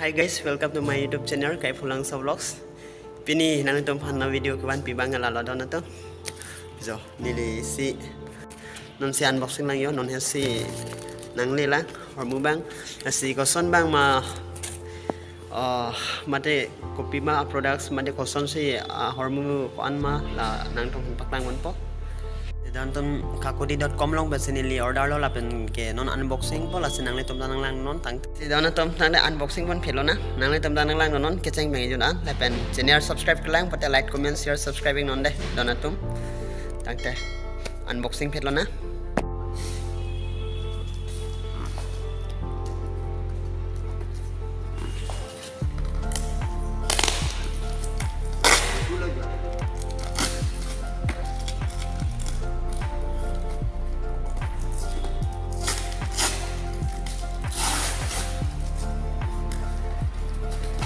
Hi guys, welcome to my YouTube channel Kaipholangso Vlogs. Pini nang tom na video kawan pibang alala don ato. So, nili si non si unboxing lang yon, non si nang lila or mubang si koson bang ma mate kopi ma products mate koson si hormu koan ma la nang tong paklang mon po. Dan tom khankudi.com long bas nili order lo lapen ke non unboxing po la sinang le tom nang lang non tang si dan tom nang le unboxing pon phelo na nang le tom nang lang non ke chang bang jun an lapen channel subscribe ke lang pate like comment share subscribing non de dan tom tang te unboxing phelo na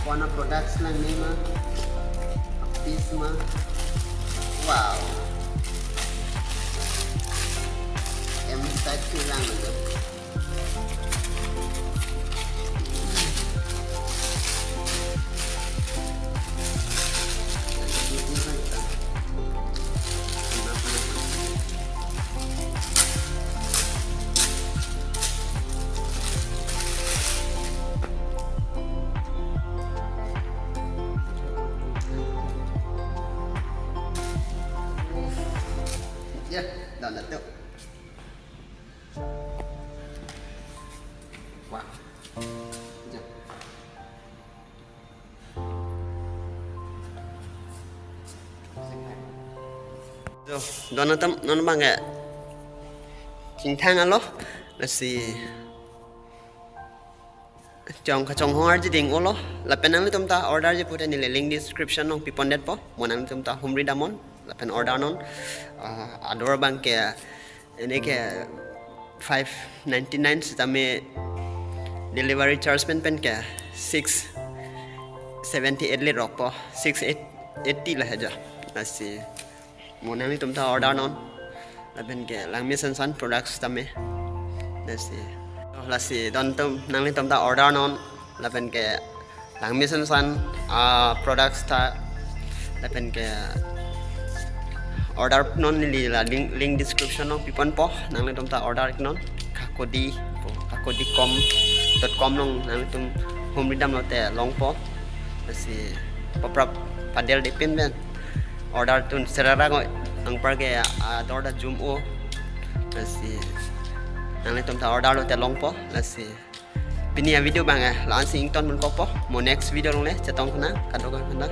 Warna products lang ni ma piece ma wow M-Style lang ito ya, dan itu. Wow. Ya. So, dan itu non bangga. Cintang alo, nasi. Chong hong arji ding olo. Lapen ang litum ta order je punya nilai link description nong pipondet po. Monang litum ta humri damon. Lapen order non. Ador bang ke ini ke 599 setame delivery charge pen ke 678 lit rok po 680 lah aja nasi monang litum ta order non lapen ke lang mi san products tame nasi lasi don tum nang litum ta order non lapen ke lang mi san products ta lapen ke order non nili la link description no pipon po nang litum ta order non khankudi.com nong nang litum home ridam lote long po nasi poprap padel dipin ben order tun serara ko ang parke ador da zoom o nasi nang litum ta order lote long po nasi pinia video bang lansing ton mon ko po mo next video long le chatong kana kadog kana